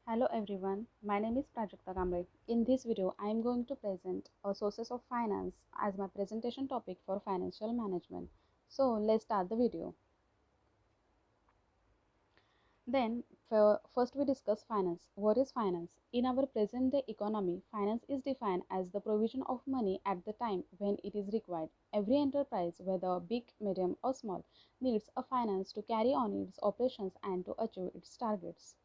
Hello everyone, my name is Prajakta Kamble. In this video, I am going to present sources of finance as my presentation topic for financial management. So let's start the video. First we discuss finance. What is finance? In our present day economy, finance is defined as the provision of money at the time when it is required. Every enterprise, whether big, medium or small, needs a finance to carry on its operations and to achieve its targets.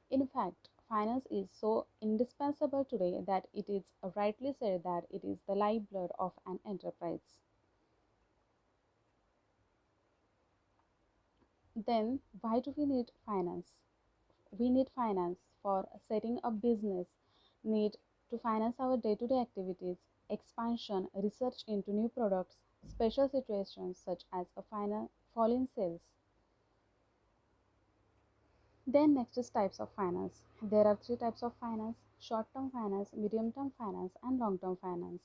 In fact, finance is so indispensable today that it is rightly said that it is the lifeblood of an enterprise. Then, why do we need finance? We need finance for setting up business, need to finance our day-to-day activities, expansion, research into new products, special situations such as a final fall in sales. Then next is types of finance. There are three types of finance: short-term finance, medium-term finance, and long-term finance.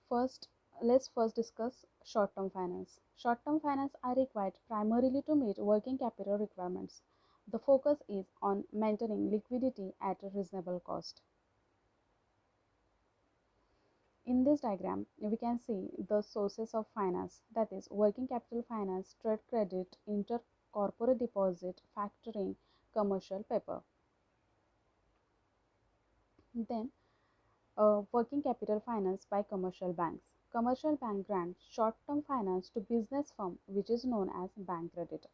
First, let's first discuss short-term finance. Short-term finance are required primarily to meet working capital requirements. The focus is on maintaining liquidity at a reasonable cost. In this diagram, we can see the sources of finance, that is working capital finance, trade credit, intercorporate deposit, factoring, commercial paper. Then working capital finance by commercial banks. Commercial bank grants short-term finance to business firm, which is known as bank credit.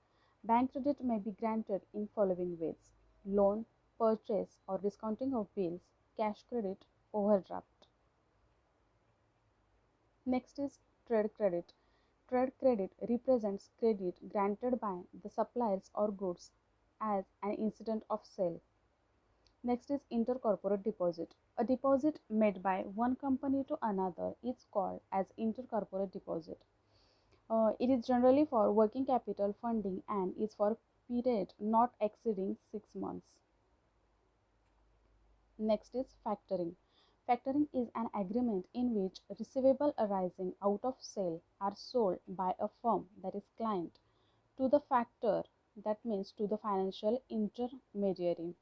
Bank credit may be granted in following ways: loan, purchase or discounting of bills, cash credit, overdraft. Next is trade credit. Trade credit represents credit granted by the suppliers or goods as an incident of sale. Next is intercorporate deposit. A deposit made by one company to another is called as intercorporate deposit. It is generally for working capital funding and is for period not exceeding 6 months. Next is factoring. Factoring is an agreement in which receivable arising out of sale are sold by a firm, that is client, to the factor, that means to the financial intermediary.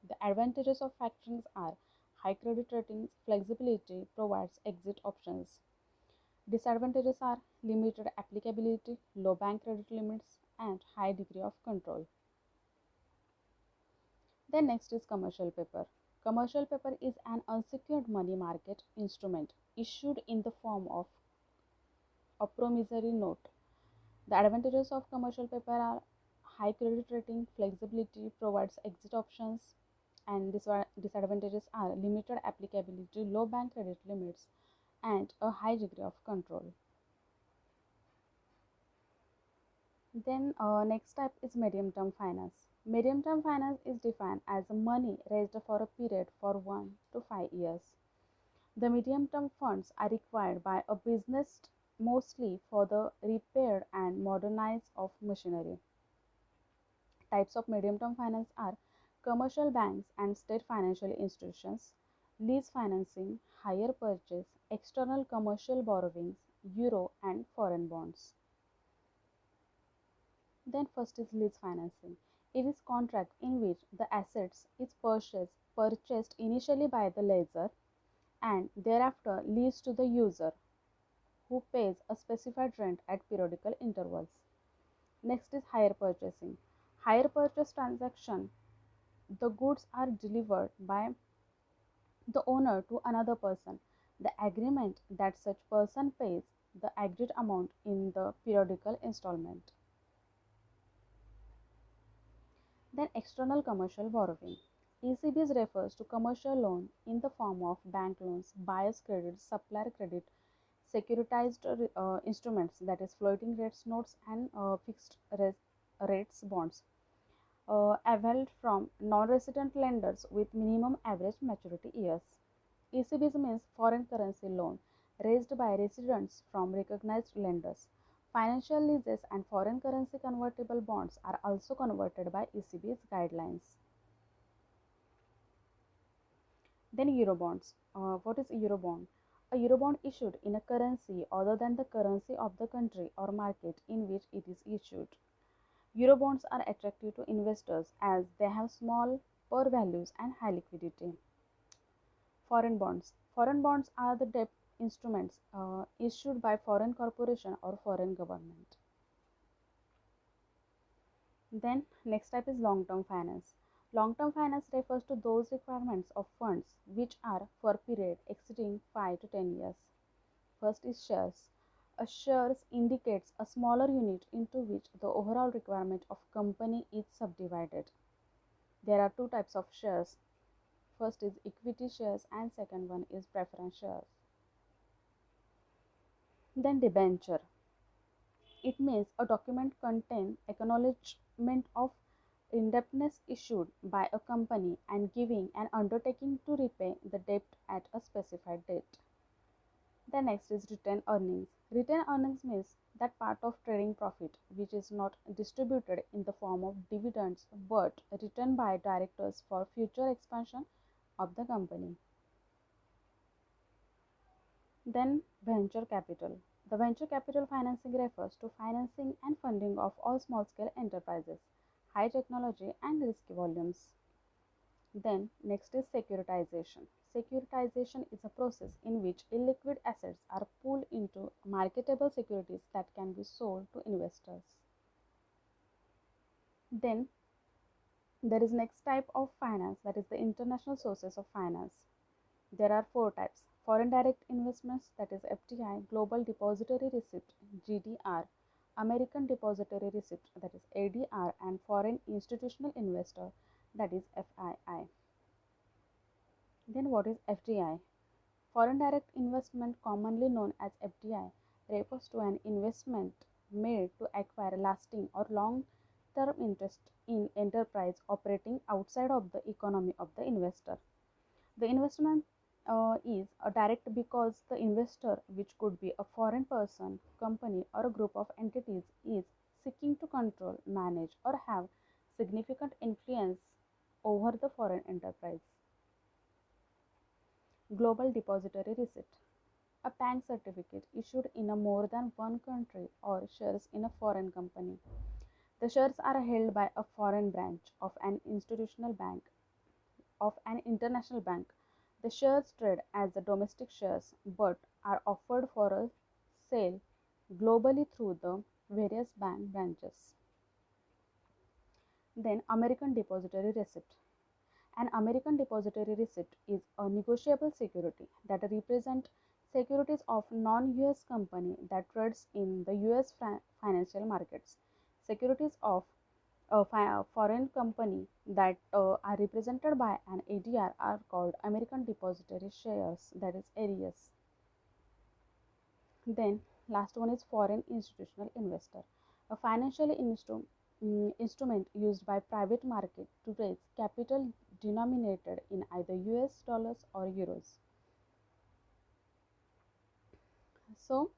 The advantages of factoring are high credit ratings, flexibility, provides exit options. Disadvantages are limited applicability, low bank credit limits, and high degree of control. Then next is commercial paper. Commercial paper is an unsecured money market instrument issued in the form of a promissory note. The advantages of commercial paper are high credit rating, flexibility, provides exit options, and disadvantages are limited applicability, low bank credit limits, and a high degree of control. Then next type is medium term finance. Medium term finance is defined as money raised for a period for 1 to 5 years. The medium term funds are required by a business mostly for the repair and modernize of machinery. Types of medium term finance are commercial banks and state financial institutions, lease financing, hire purchase, external commercial borrowings, euro and foreign bonds. Then first is lease financing. It is contract in which the assets is purchased initially by the lessor and thereafter leased to the user, who pays a specified rent at periodical intervals. Next is hire purchasing. Hire purchase transaction, the goods are delivered by the owner to another person. The agreement that such person pays the agreed amount in the periodical installment. Then external commercial borrowing. ECBs refers to commercial loan in the form of bank loans, buyer's credit, supplier credit, securitized instruments, that is floating rates notes and rates bonds, availed from non-resident lenders with minimum average maturity years. ECBs means foreign currency loan raised by residents from recognized lenders. Financial leases and foreign currency convertible bonds are also converted by ECB's guidelines. Then Eurobonds. What is Eurobond? A Eurobond issued in a currency other than the currency of the country or market in which it is issued. Eurobonds are attractive to investors as they have small par values and high liquidity. Foreign bonds. Foreign bonds are the debt instruments issued by foreign corporation or foreign government. Then next type is long-term finance. Long-term finance refers to those requirements of funds which are for a period exceeding 5 to 10 years. First is shares. A shares indicates a smaller unit into which the overall requirement of company is subdivided. There are two types of shares. First is equity shares and second one is preference shares. Then debenture. It means a document contain acknowledgement of indebtedness issued by a company and giving an undertaking to repay the debt at a specified date. The next is retained earnings. Retained earnings means that part of trading profit which is not distributed in the form of dividends but retained by directors for future expansion of the company. Then venture capital. The venture capital financing refers to financing and funding of all small scale enterprises, high technology and risky volumes. Then next is securitization. Securitization is a process in which illiquid assets are pooled into marketable securities that can be sold to investors. Then there is next type of finance, that is the international sources of finance. There are four types: foreign direct investments, that is FDI, global depository receipt GDR, American depository receipt, that is ADR, and foreign institutional investor, that is FII. Then what is FDI? Foreign direct investment, commonly known as FDI, refers to an investment made to acquire lasting or long term interest in enterprise operating outside of the economy of the investor. The investment is a direct because the investor, which could be a foreign person, company, or a group of entities, is seeking to control, manage, or have significant influence over the foreign enterprise. Global Depository Receipt. A bank certificate issued in a more than one country or shares in a foreign company. The shares are held by a foreign branch of an institutional bank of an international bank. The shares trade as the domestic shares but are offered for a sale globally through the various bank branches. Then American Depository Receipt. An American depository receipt is a negotiable security that represents securities of non-US company that trades in the US financial markets. Securities of a foreign company that are represented by an ADR are called American Depository Shares, that is ADS. Then last one is foreign institutional investor, a financial instrument used by private market to raise capital denominated in either US dollars or euros. So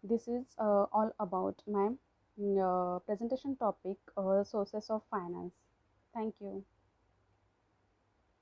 this is all about my presentation topic, sources of finance. Thank you.